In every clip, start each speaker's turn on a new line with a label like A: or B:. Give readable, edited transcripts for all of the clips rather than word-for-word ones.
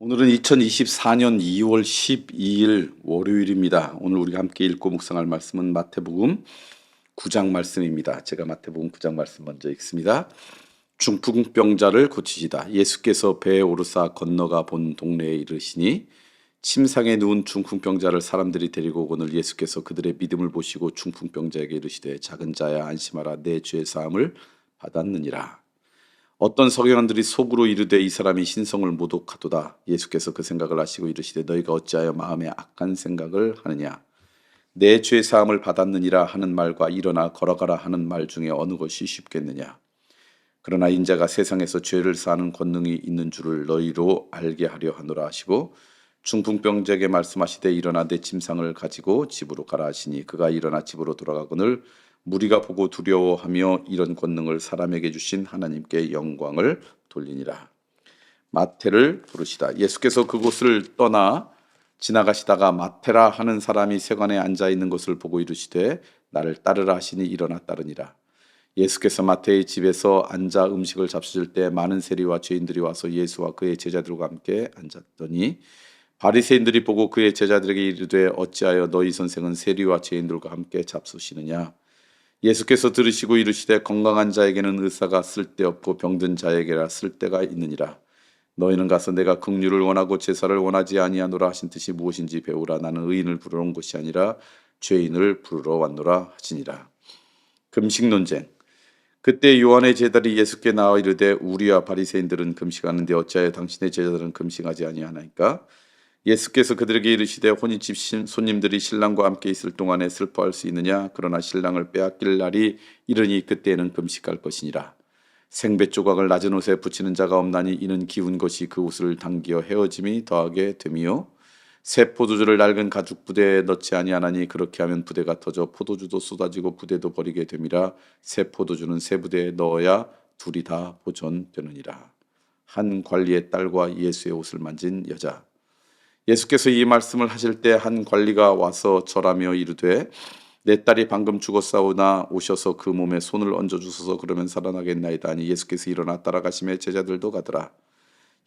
A: 오늘은 2024년 2월 12일 월요일입니다. 오늘 우리가 함께 읽고 묵상할 말씀은 마태복음 9장 말씀입니다. 제가 마태복음 9장 말씀 먼저 읽습니다. 중풍병자를 고치시다. 예수께서 배에 오르사 건너가 본 동네에 이르시니 침상에 누운 중풍병자를 사람들이 데리고 오거늘 예수께서 그들의 믿음을 보시고 중풍병자에게 이르시되 작은 자야 안심하라 내 죄 사함을 받았느니라. 어떤 서기관들이 속으로 이르되 이 사람이 신성을 모독하도다. 예수께서 그 생각을 아시고 이르시되 너희가 어찌하여 마음에 악한 생각을 하느냐. 내 죄 사함을 받았느니라 하는 말과 일어나 걸어가라 하는 말 중에 어느 것이 쉽겠느냐. 그러나 인자가 세상에서 죄를 사하는 권능이 있는 줄을 너희로 알게 하려 하노라 하시고 중풍병자에게 말씀하시되 일어나 내 침상을 가지고 집으로 가라 하시니 그가 일어나 집으로 돌아가거늘 무리가 보고 두려워하며 이런 권능을 사람에게 주신 하나님께 영광을 돌리니라. 마태를 부르시다. 예수께서 그곳을 떠나 지나가시다가 마태라 하는 사람이 세관에 앉아 있는 것을 보고 이르시되 나를 따르라 하시니 일어나 따르니라. 예수께서 마태의 집에서 앉아 음식을 잡수실 때 많은 세리와 죄인들이 와서 예수와 그의 제자들과 함께 앉았더니 바리새인들이 보고 그의 제자들에게 이르되 어찌하여 너희 선생은 세리와 죄인들과 함께 잡수시느냐. 예수께서 들으시고 이르시되 건강한 자에게는 의사가 쓸데없고 병든 자에게라 쓸데가 있느니라. 너희는 가서 내가 긍휼을 원하고 제사를 원하지 아니하노라 하신 뜻이 무엇인지 배우라. 나는 의인을 부르러 온 것이 아니라 죄인을 부르러 왔노라 하시니라. 금식 논쟁. 그때 요한의 제자들이 예수께 나와 이르되 우리와 바리새인들은 금식하는데 어찌하여 당신의 제자들은 금식하지 아니하나이까. 예수께서 그들에게 이르시되 혼인집 손님들이 신랑과 함께 있을 동안에 슬퍼할 수 있느냐. 그러나 신랑을 빼앗길 날이 이르니 그때에는 금식할 것이니라. 생배 조각을 낮은 옷에 붙이는 자가 없나니 이는 기운 것이 그 옷을 당기어 헤어짐이 더하게 됨이요. 새 포도주를 낡은 가죽 부대에 넣지 아니하나니 그렇게 하면 부대가 터져 포도주도 쏟아지고 부대도 버리게 됨이라. 새 포도주는 새 부대에 넣어야 둘이 다 보존되느니라. 한 관리의 딸과 예수의 옷을 만진 여자. 예수께서 이 말씀을 하실 때 한 관리가 와서 절하며 이르되 내 딸이 방금 죽었사오나 오셔서 그 몸에 손을 얹어 주소서 그러면 살아나겠나이다 하니 예수께서 일어나 따라가시매 제자들도 가더라.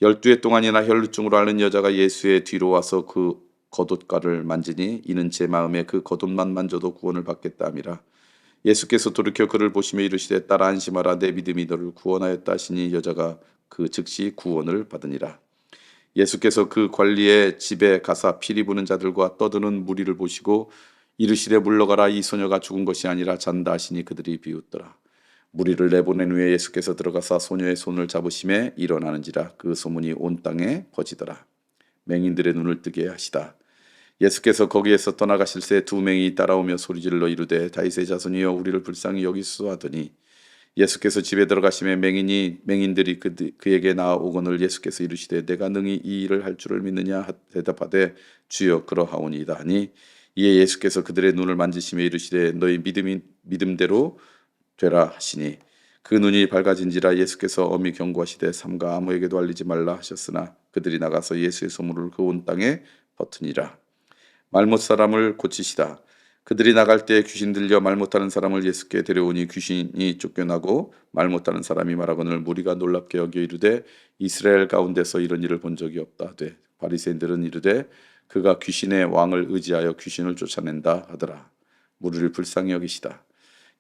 A: 12해 동안이나 혈루증으로 앓는 여자가 예수의 뒤로 와서 그 겉옷가를 만지니 이는 제 마음에 그 겉옷만 만져도 구원을 받겠다 함이라. 예수께서 돌이켜 그를 보시며 이르시되 딸아 안심하라 내 믿음이 너를 구원하였다 하시니 여자가 그 즉시 구원을 받으니라. 예수께서 그 관리의 집에 가사 피리 부는 자들과 떠드는 무리를 보시고 이르시되 물러가라 이 소녀가 죽은 것이 아니라 잔다 하시니 그들이 비웃더라. 무리를 내보낸 후에 예수께서 들어가사 소녀의 손을 잡으심에 일어나는지라. 그 소문이 온 땅에 퍼지더라. 맹인들의 눈을 뜨게 하시다. 예수께서 거기에서 떠나가실새 두 맹이 따라오며 소리질러 이르되 다윗의 자손이여 우리를 불쌍히 여기소서 하더니 예수께서 집에 들어가시매 맹인들이 그에게 나아오거늘 예수께서 이르시되 내가 능히 이 일을 할 줄을 믿느냐 대답하되 주여 그러하오니이다 하니 이에 예수께서 그들의 눈을 만지시며 이르시되 너희 믿음대로 되라 하시니 그 눈이 밝아진지라. 예수께서 엄히 경고하시되 삼가 아무에게도 알리지 말라 하셨으나 그들이 나가서 예수의 소문을 그 온 땅에 퍼뜨니라. 말 못 사람을 고치시다. 그들이 나갈 때 귀신 들려 말 못하는 사람을 예수께 데려오니 귀신이 쫓겨나고 말 못하는 사람이 말하거늘 무리가 놀랍게 여겨 이르되 이스라엘 가운데서 이런 일을 본 적이 없다 하되 바리새인들은 이르되 그가 귀신의 왕을 의지하여 귀신을 쫓아낸다 하더라. 무리를 불쌍히 여기시다.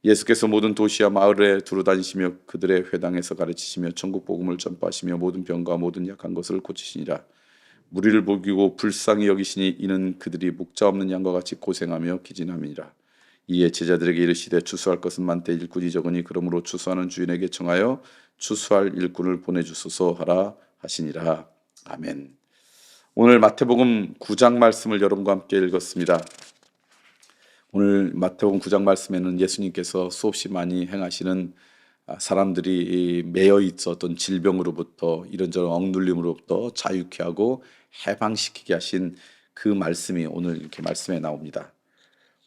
A: 예수께서 모든 도시와 마을에 두루다니시며 그들의 회당에서 가르치시며 천국 복음을 전파하시며 모든 병과 모든 약한 것을 고치시니라. 무리를 보기고 불쌍히 여기시니 이는 그들이 목자 없는 양과 같이 고생하며 기진함이니라. 이에 제자들에게 이르시되 추수할 것은 많되 일꾼이 적으니 그러므로 추수하는 주인에게 청하여 추수할 일꾼을 보내주소서 하라 하시니라. 아멘. 오늘 마태복음 9장 말씀을 여러분과 함께 읽었습니다. 오늘 마태복음 9장 말씀에는 예수님께서 수없이 많이 행하시는 사람들이 매여 있었던 질병으로부터 이런저런 억눌림으로부터 자유케 하고 해방시키게 하신 그 말씀이 오늘 이렇게 말씀에 나옵니다.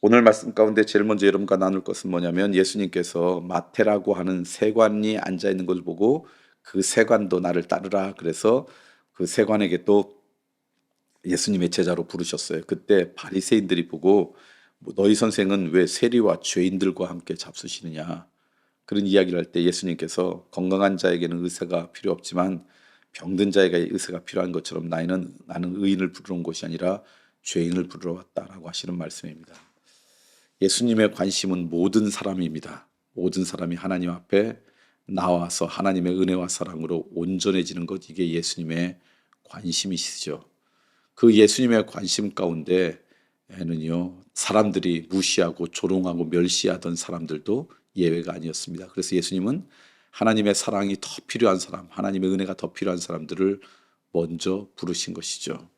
A: 오늘 말씀 가운데 제일 먼저 여러분과 나눌 것은 뭐냐면 예수님께서 마태라고 하는 세관이 앉아 있는 것을 보고 그 세관도 나를 따르라 그래서 그 세관에게 또 예수님의 제자로 부르셨어요. 그때 바리새인들이 보고 너희 선생은 왜 세리와 죄인들과 함께 잡수시느냐 그런 이야기를 할 때 예수님께서 건강한 자에게는 의사가 필요 없지만 병든 자에게 의사가 필요한 것처럼 나는 의인을 부르러 온 것이 아니라 죄인을 부르러 왔다라고 하시는 말씀입니다. 예수님의 관심은 모든 사람입니다. 모든 사람이 하나님 앞에 나와서 하나님의 은혜와 사랑으로 온전해지는 것, 이게 예수님의 관심이시죠. 그 예수님의 관심 가운데에는요, 사람들이 무시하고 조롱하고 멸시하던 사람들도 예외가 아니었습니다. 그래서 예수님은 하나님의 사랑이 더 필요한 사람, 하나님의 은혜가 더 필요한 사람들을 먼저 부르신 것이죠.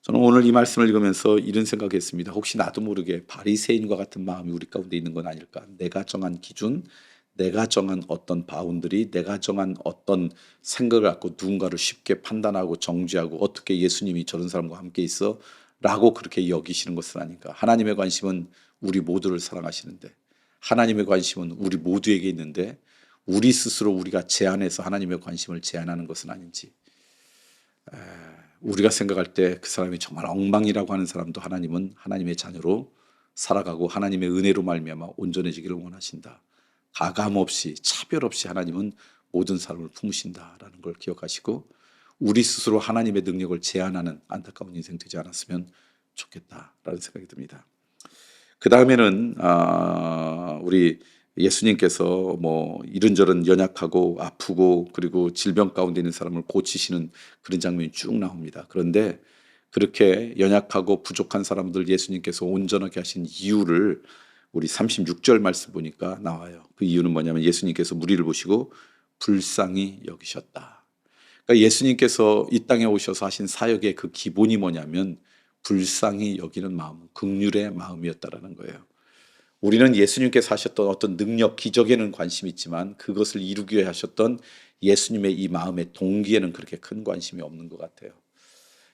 A: 저는 오늘 이 말씀을 읽으면서 이런 생각했습니다. 혹시 나도 모르게 바리새인과 같은 마음이 우리 가운데 있는 건 아닐까? 내가 정한 기준, 내가 정한 어떤 바운더리, 내가 정한 어떤 생각을 갖고 누군가를 쉽게 판단하고 정죄하고 어떻게 예수님이 저런 사람과 함께 있어? 라고 그렇게 여기시는 것은 아닌가? 하나님의 관심은 우리 모두를 사랑하시는데, 하나님의 관심은 우리 모두에게 있는데, 우리 스스로 우리가 제한해서 하나님의 관심을 제한하는 것은 아닌지, 우리가 생각할 때 그 사람이 정말 엉망이라고 하는 사람도 하나님은 하나님의 자녀로 살아가고 하나님의 은혜로 말미암아 온전해지기를 원하신다. 가감 없이 차별 없이 하나님은 모든 사람을 품으신다라는 걸 기억하시고 우리 스스로 하나님의 능력을 제한하는 안타까운 인생 되지 않았으면 좋겠다라는 생각이 듭니다. 그 다음에는 우리 예수님께서 뭐 이런저런 연약하고 아프고 그리고 질병 가운데 있는 사람을 고치시는 그런 장면이 쭉 나옵니다. 그런데 그렇게 연약하고 부족한 사람들 예수님께서 온전하게 하신 이유를 우리 36절 말씀 보니까 나와요. 그 이유는 뭐냐면 예수님께서 무리를 보시고 불쌍히 여기셨다. 그러니까 예수님께서 이 땅에 오셔서 하신 사역의 그 기본이 뭐냐면 불쌍히 여기는 마음, 긍휼의 마음이었다라는 거예요. 우리는 예수님께서 하셨던 어떤 능력, 기적에는 관심이 있지만 그것을 이루기 위해 하셨던 예수님의 이 마음의 동기에는 그렇게 큰 관심이 없는 것 같아요.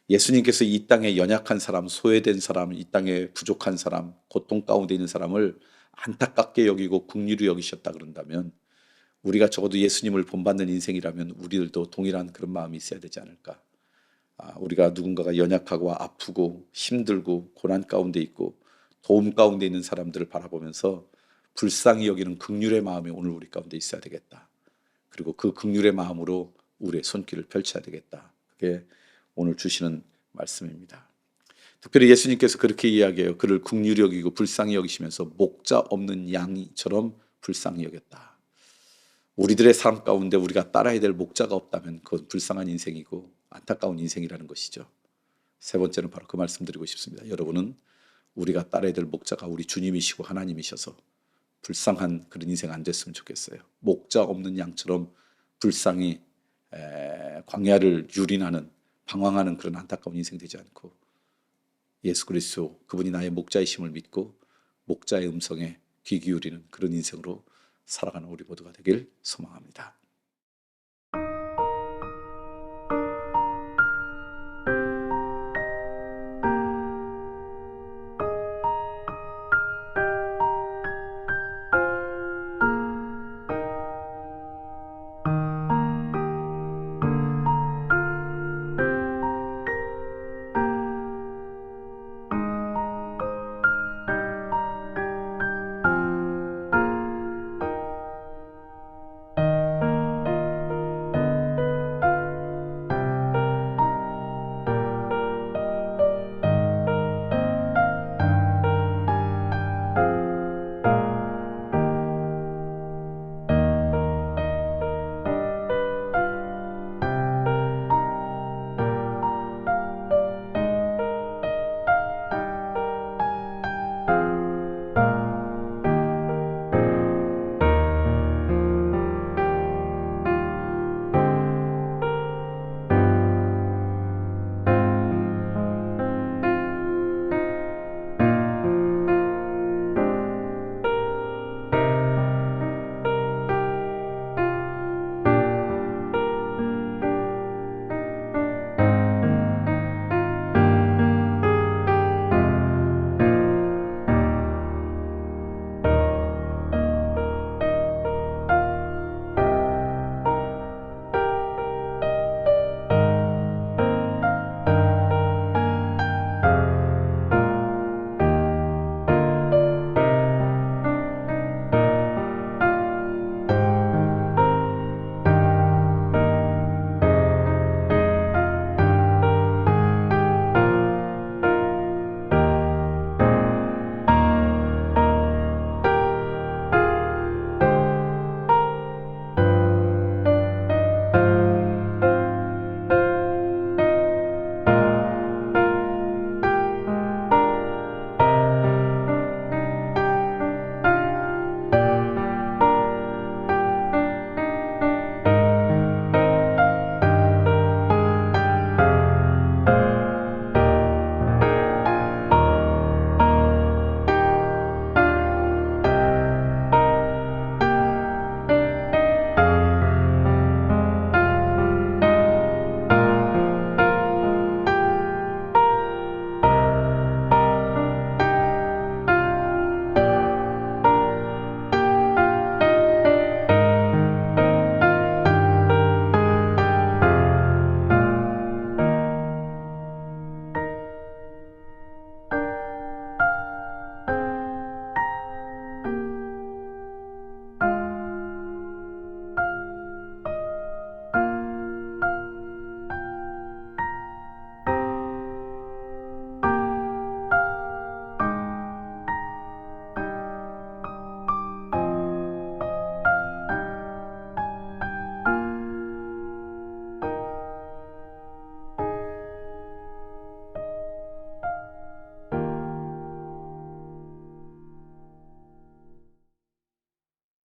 A: 예수님께서 이 땅에 연약한 사람, 소외된 사람, 이 땅에 부족한 사람, 고통 가운데 있는 사람을 안타깝게 여기고 긍휼히 여기셨다 그런다면 우리가 적어도 예수님을 본받는 인생이라면 우리들도 동일한 그런 마음이 있어야 되지 않을까. 우리가 누군가가 연약하고 아프고 힘들고 고난 가운데 있고 도움 가운데 있는 사람들을 바라보면서 불쌍히 여기는 긍휼의 마음이 오늘 우리 가운데 있어야 되겠다. 그리고 그 긍휼의 마음으로 우리의 손길을 펼쳐야 되겠다. 그게 오늘 주시는 말씀입니다. 특별히 예수님께서 그렇게 이야기해요. 그를 긍휼히 여기고 불쌍히 여기시면서 목자 없는 양이처럼 불쌍히 여겼다. 우리들의 삶 가운데 우리가 따라야 될 목자가 없다면 그건 불쌍한 인생이고 안타까운 인생이라는 것이죠. 세 번째는 바로 그 말씀드리고 싶습니다. 여러분은 우리가 따라야 될 목자가 우리 주님이시고 하나님이셔서 불쌍한 그런 인생 안 됐으면 좋겠어요. 목자 없는 양처럼 불쌍히 광야를 유린하는 방황하는 그런 안타까운 인생 되지 않고 예수 그리스도 그분이 나의 목자이심을 믿고 목자의 음성에 귀 기울이는 그런 인생으로 살아가는 우리 모두가 되길 소망합니다.